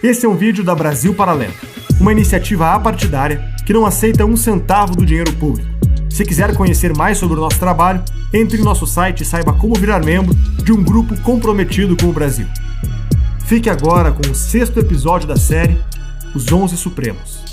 Esse é um vídeo da Brasil Paralelo, uma iniciativa apartidária que não aceita um centavo do dinheiro público. Se quiser conhecer mais sobre o nosso trabalho, entre em nosso site e saiba como virar membro de um grupo comprometido com o Brasil. Fique agora com o 6º episódio da série Os 11 Supremos.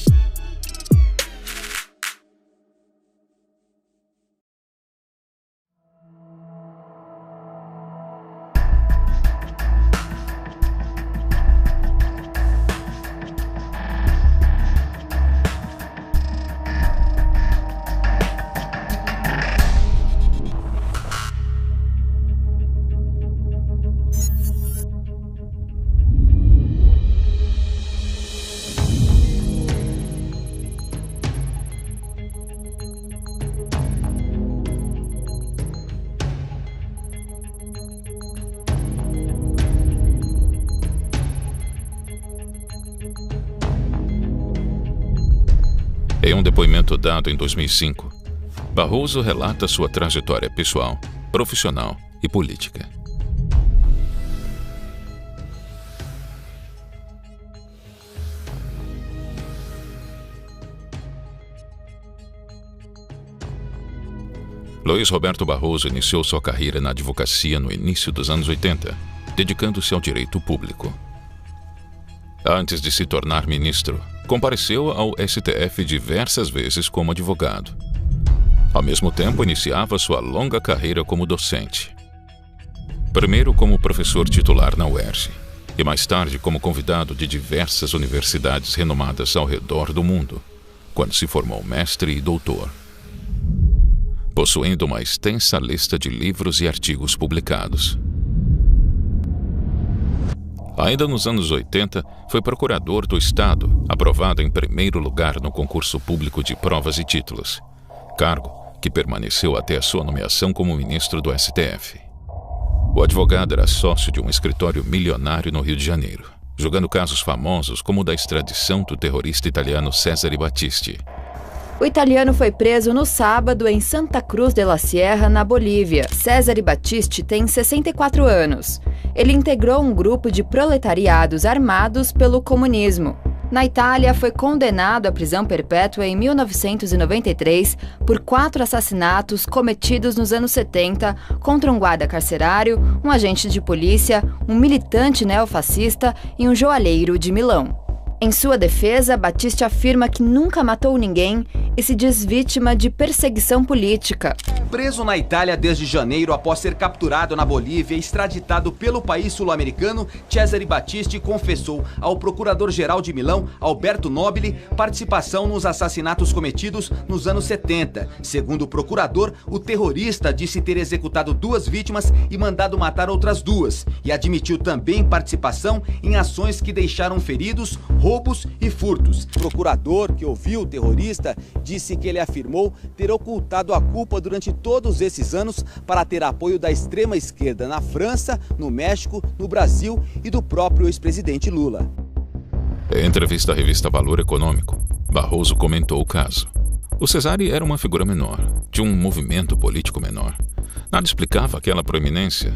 Em um depoimento dado em 2005, Barroso relata sua trajetória pessoal, profissional e política. Luiz Roberto Barroso iniciou sua carreira na advocacia no início dos anos 80, dedicando-se ao direito público. Antes de se tornar ministro, compareceu ao STF diversas vezes como advogado. Ao mesmo tempo, iniciava sua longa carreira como docente. Primeiro como professor titular na UERJ, e mais tarde como convidado de diversas universidades renomadas ao redor do mundo, quando se formou mestre e doutor. Possuindo uma extensa lista de livros e artigos publicados. Ainda nos anos 80, foi procurador do Estado, aprovado em primeiro lugar no concurso público de provas e títulos, cargo que permaneceu até a sua nomeação como ministro do STF. O advogado era sócio de um escritório milionário no Rio de Janeiro, julgando casos famosos como o da extradição do terrorista italiano Cesare Battisti. O italiano foi preso no sábado em Santa Cruz de la Sierra, na Bolívia. Cesare Battisti tem 64 anos. Ele integrou um grupo de proletariados armados pelo comunismo. Na Itália, foi condenado à prisão perpétua em 1993 por 4 assassinatos cometidos nos anos 70 contra um guarda carcerário, um agente de polícia, um militante neofascista e um joalheiro de Milão. Em sua defesa, Battisti afirma que nunca matou ninguém e se diz vítima de perseguição política. Preso na Itália desde janeiro após ser capturado na Bolívia e extraditado pelo país sul-americano, Cesare Battisti confessou ao procurador-geral de Milão, Alberto Nobile, participação nos assassinatos cometidos nos anos 70. Segundo o procurador, o terrorista disse ter executado 2 vítimas e mandado matar outras 2, e admitiu também participação em ações que deixaram feridos, roubos e furtos. O procurador, que ouviu o terrorista, disse que ele afirmou ter ocultado a culpa durante todos esses anos para ter apoio da extrema-esquerda na França, no México, no Brasil e do próprio ex-presidente Lula. Em entrevista à revista Valor Econômico, Barroso comentou o caso. O Cesare era uma figura menor, de um movimento político menor. Nada explicava aquela proeminência.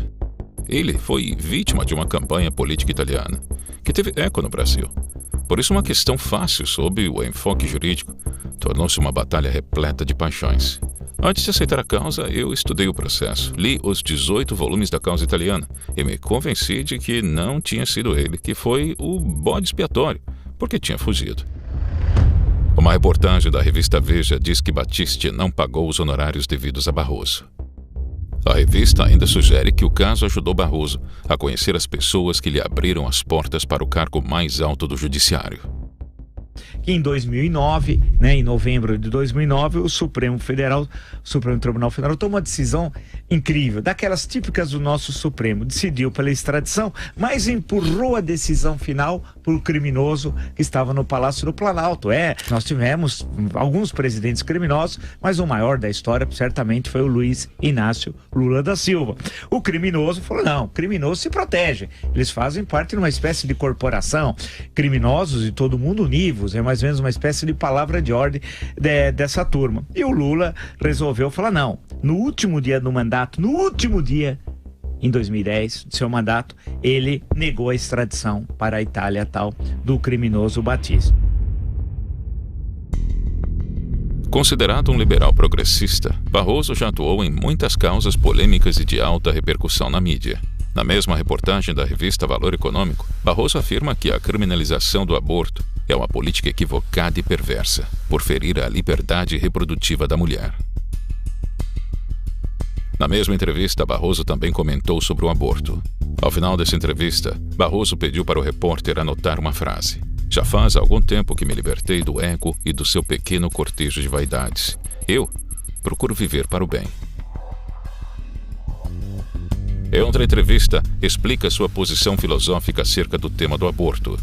Ele foi vítima de uma campanha política italiana, que teve eco no Brasil. Por isso, uma questão fácil sob o enfoque jurídico tornou-se uma batalha repleta de paixões. Antes de aceitar a causa, eu estudei o processo, li os 18 volumes da causa italiana e me convenci de que não tinha sido ele que foi o bode expiatório, porque tinha fugido. Uma reportagem da revista Veja diz que Battisti não pagou os honorários devidos a Barroso. A revista ainda sugere que o caso ajudou Barroso a conhecer as pessoas que lhe abriram as portas para o cargo mais alto do judiciário. Que em 2009, em novembro de 2009, o Supremo Tribunal Federal tomou uma decisão incrível, daquelas típicas do nosso Supremo. Decidiu pela extradição, mas empurrou a decisão final para o criminoso que estava no Palácio do Planalto. Nós tivemos alguns presidentes criminosos, mas o maior da história certamente foi o Luiz Inácio Lula da Silva. O criminoso falou, não, criminoso se protege. Eles fazem parte de uma espécie de corporação. Criminosos e todo mundo univos, é mais ou menos uma espécie de palavra de ordem dessa turma. E o Lula resolveu falar, não, no último dia do mandato, no último dia, em 2010, do seu mandato, ele negou a extradição para a Itália tal do criminoso Battisti. Considerado um liberal progressista, Barroso já atuou em muitas causas polêmicas e de alta repercussão na mídia. Na mesma reportagem da revista Valor Econômico, Barroso afirma que a criminalização do aborto é uma política equivocada e perversa, por ferir a liberdade reprodutiva da mulher. Na mesma entrevista, Barroso também comentou sobre o aborto. Ao final dessa entrevista, Barroso pediu para o repórter anotar uma frase. Já faz algum tempo que me libertei do ego e do seu pequeno cortejo de vaidades. Eu procuro viver para o bem. Em outra entrevista, explica sua posição filosófica acerca do tema do aborto.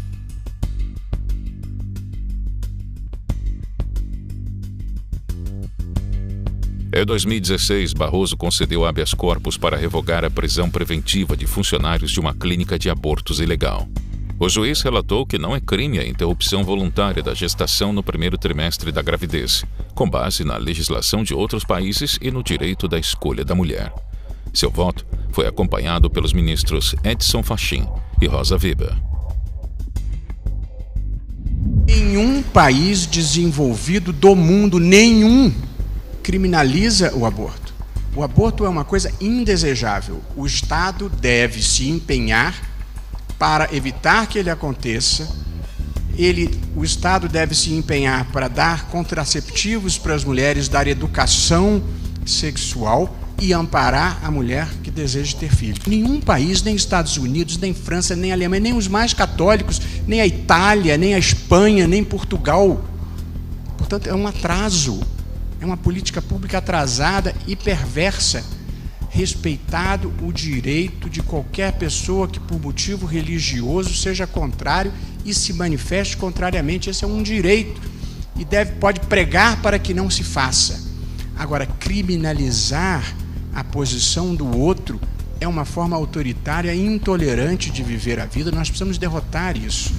Em 2016, Barroso concedeu habeas corpus para revogar a prisão preventiva de funcionários de uma clínica de abortos ilegal. O juiz relatou que não é crime a interrupção voluntária da gestação no primeiro trimestre da gravidez, com base na legislação de outros países e no direito da escolha da mulher. Seu voto foi acompanhado pelos ministros Edson Fachin e Rosa Weber. Nenhum país desenvolvido do mundo, nenhum, criminaliza o aborto. O aborto é uma coisa indesejável. O Estado deve se empenhar para evitar que ele aconteça. O Estado deve se empenhar para dar contraceptivos para as mulheres, dar educação sexual e amparar a mulher que deseja ter filho. Nenhum país, nem Estados Unidos, nem França, nem Alemanha, nem os mais católicos, nem a Itália, nem a Espanha, nem Portugal. Portanto, é um atraso, é uma política pública atrasada e perversa. Respeitado o direito de qualquer pessoa que, por motivo religioso, seja contrário e se manifeste contrariamente. Esse é um direito e pode pregar para que não se faça. Agora, criminalizar a posição do outro é uma forma autoritária e intolerante de viver a vida. Nós precisamos derrotar isso.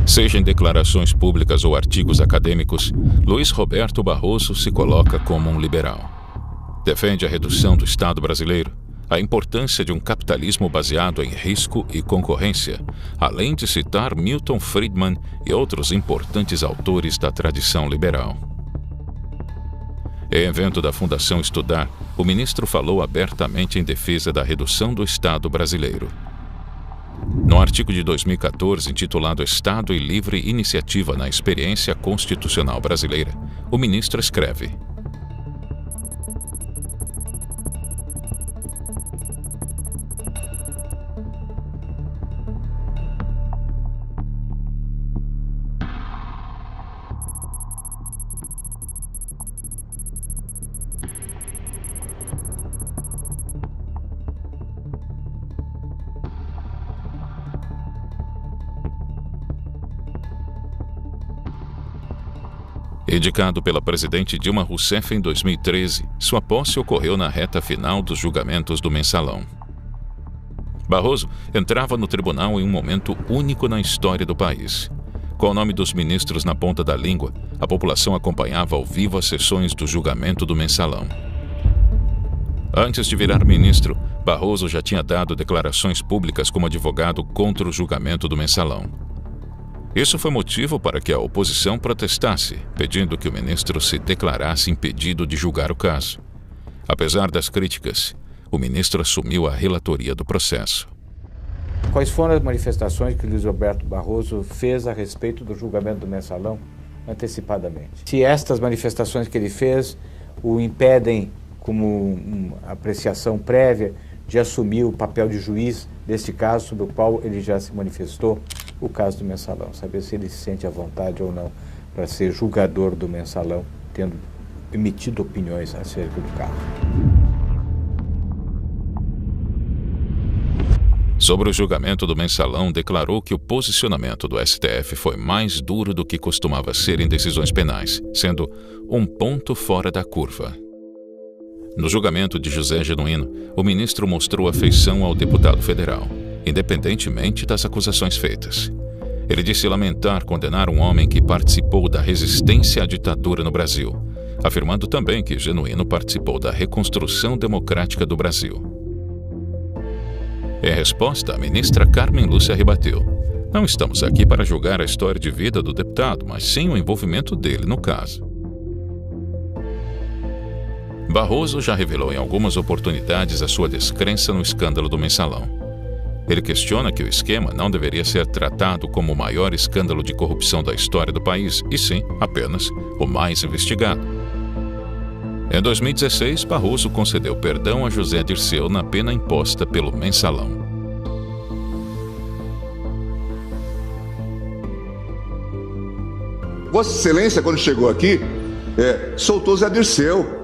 Seja em declarações públicas ou artigos acadêmicos, Luiz Roberto Barroso se coloca como um liberal. Defende a redução do Estado brasileiro, a importância de um capitalismo baseado em risco e concorrência, além de citar Milton Friedman e outros importantes autores da tradição liberal. Em evento da Fundação Estudar, o ministro falou abertamente em defesa da redução do Estado brasileiro. No artigo de 2014, intitulado Estado e Livre Iniciativa na Experiência Constitucional Brasileira, o ministro escreve: Indicado pela presidente Dilma Rousseff em 2013, sua posse ocorreu na reta final dos julgamentos do Mensalão. Barroso entrava no tribunal em um momento único na história do país. Com o nome dos ministros na ponta da língua, a população acompanhava ao vivo as sessões do julgamento do Mensalão. Antes de virar ministro, Barroso já tinha dado declarações públicas como advogado contra o julgamento do Mensalão. Isso foi motivo para que a oposição protestasse, pedindo que o ministro se declarasse impedido de julgar o caso. Apesar das críticas, o ministro assumiu a relatoria do processo. Quais foram as manifestações que Luiz Roberto Barroso fez a respeito do julgamento do Mensalão antecipadamente? Se estas manifestações que ele fez o impedem, como uma apreciação prévia, de assumir o papel de juiz deste caso sobre o qual ele já se manifestou, o caso do Mensalão, saber se ele se sente à vontade ou não para ser julgador do Mensalão, tendo emitido opiniões acerca do caso. Sobre o julgamento do Mensalão, declarou que o posicionamento do STF foi mais duro do que costumava ser em decisões penais, sendo um ponto fora da curva. No julgamento de José Genuíno, o ministro mostrou afeição ao deputado federal, independentemente das acusações feitas. Ele disse lamentar condenar um homem que participou da resistência à ditadura no Brasil, afirmando também que Genuíno participou da reconstrução democrática do Brasil. Em resposta, a ministra Carmen Lúcia rebateu: não estamos aqui para julgar a história de vida do deputado, mas sim o envolvimento dele no caso. Barroso já revelou em algumas oportunidades a sua descrença no escândalo do Mensalão. Ele questiona que o esquema não deveria ser tratado como o maior escândalo de corrupção da história do país, e sim, apenas, o mais investigado. Em 2016, Barroso concedeu perdão a José Dirceu na pena imposta pelo Mensalão. Vossa Excelência, quando chegou aqui, soltou Zé Dirceu.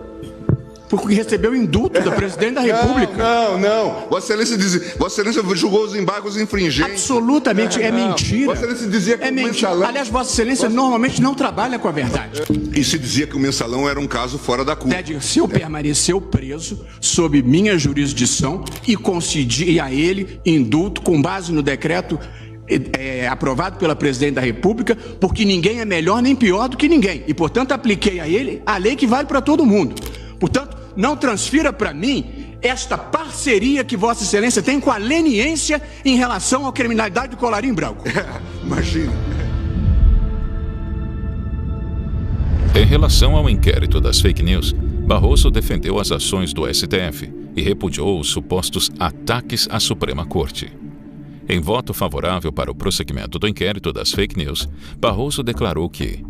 Porque recebeu indulto da presidente da República. Não. Vossa Excelência julgou os embargos infringentes. Absolutamente, é mentira. Vossa Excelência dizia que o mensalão... Aliás, Vossa Excelência normalmente não trabalha com a verdade. E se dizia que o mensalão era um caso fora da curva. Zé Dirceu permaneceu preso sob minha jurisdição e concedi a ele indulto com base no decreto aprovado pela presidente da República, porque ninguém é melhor nem pior do que ninguém. E, portanto, apliquei a ele a lei que vale para todo mundo. Portanto, não transfira para mim esta parceria que Vossa Excelência tem com a leniência em relação à criminalidade do colarinho branco. Imagina. Em relação ao inquérito das fake news, Barroso defendeu as ações do STF e repudiou os supostos ataques à Suprema Corte. Em voto favorável para o prosseguimento do inquérito das fake news, Barroso declarou que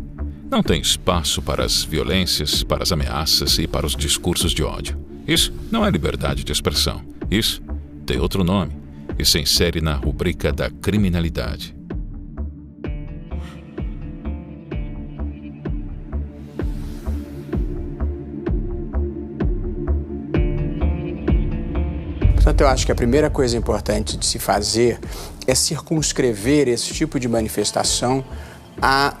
não tem espaço para as violências, para as ameaças e para os discursos de ódio. Isso não é liberdade de expressão. Isso tem outro nome e se insere na rubrica da criminalidade. Portanto, eu acho que a primeira coisa importante de se fazer é circunscrever esse tipo de manifestação a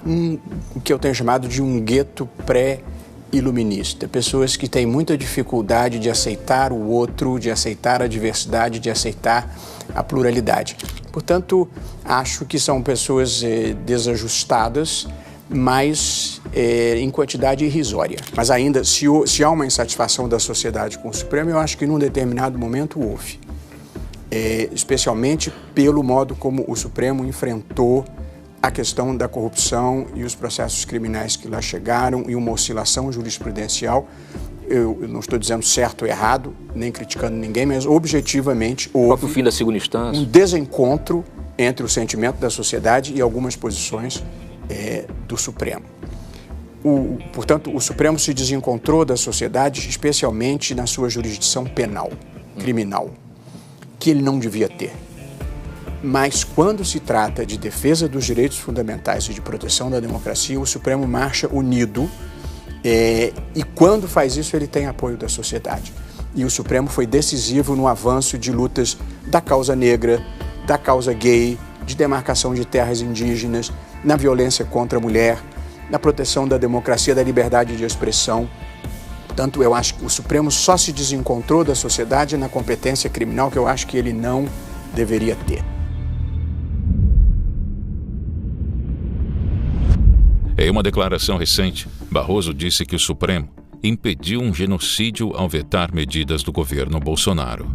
o que eu tenho chamado de um gueto pré-iluminista. Pessoas que têm muita dificuldade de aceitar o outro, de aceitar a diversidade, de aceitar a pluralidade. Portanto, acho que são pessoas desajustadas, mas em quantidade irrisória. Mas ainda, se há uma insatisfação da sociedade com o Supremo, eu acho que num determinado momento houve. Especialmente pelo modo como o Supremo enfrentou a questão da corrupção e os processos criminais que lá chegaram e uma oscilação jurisprudencial. Eu não estou dizendo certo ou errado, nem criticando ninguém, mas objetivamente houve o fim da segunda instância, um desencontro entre o sentimento da sociedade e algumas posições do Supremo. Portanto, o Supremo se desencontrou da sociedade, especialmente na sua jurisdição penal, criminal, que ele não devia ter. Mas quando se trata de defesa dos direitos fundamentais e de proteção da democracia, o Supremo marcha unido e quando faz isso ele tem apoio da sociedade. E o Supremo foi decisivo no avanço de lutas da causa negra, da causa gay, de demarcação de terras indígenas, na violência contra a mulher, na proteção da democracia, da liberdade de expressão. Portanto, eu acho que o Supremo só se desencontrou da sociedade na competência criminal que eu acho que ele não deveria ter. Em uma declaração recente, Barroso disse que o Supremo impediu um genocídio ao vetar medidas do governo Bolsonaro.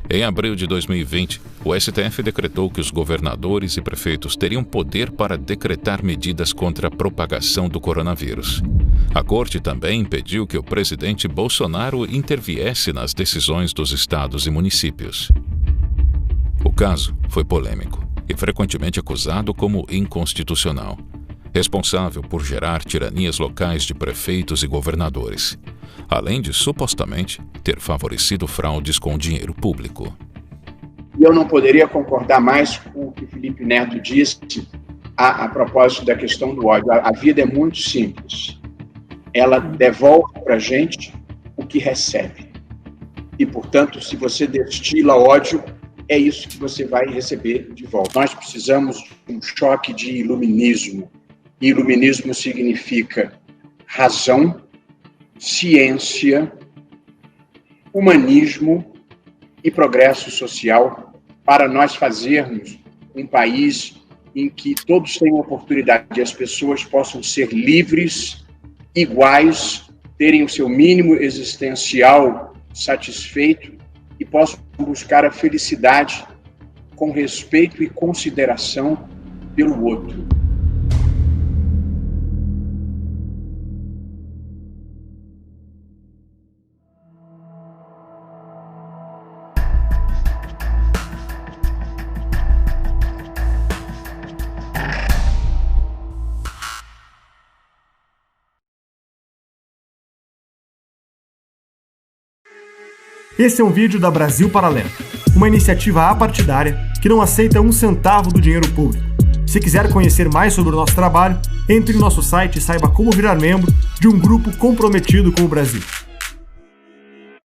Em abril de 2020, o STF decretou que os governadores e prefeitos teriam poder para decretar medidas contra a propagação do coronavírus. A Corte também impediu que o presidente Bolsonaro interviesse nas decisões dos estados e municípios. O caso foi polêmico e frequentemente acusado como inconstitucional, responsável por gerar tiranias locais de prefeitos e governadores, além de, supostamente, ter favorecido fraudes com dinheiro público. Eu não poderia concordar mais com o que Felipe Neto disse a propósito da questão do ódio. A vida é muito simples. Ela devolve para a gente o que recebe. E, portanto, se você destila ódio, é isso que você vai receber de volta. Nós precisamos de um choque de iluminismo. Iluminismo significa razão, ciência, humanismo e progresso social para nós fazermos um país em que todos tenham oportunidade e as pessoas possam ser livres iguais, terem o seu mínimo existencial satisfeito e possam buscar a felicidade com respeito e consideração pelo outro. Esse é um vídeo da Brasil Paralelo, uma iniciativa apartidária que não aceita um centavo do dinheiro público. Se quiser conhecer mais sobre o nosso trabalho, entre no nosso site e saiba como virar membro de um grupo comprometido com o Brasil.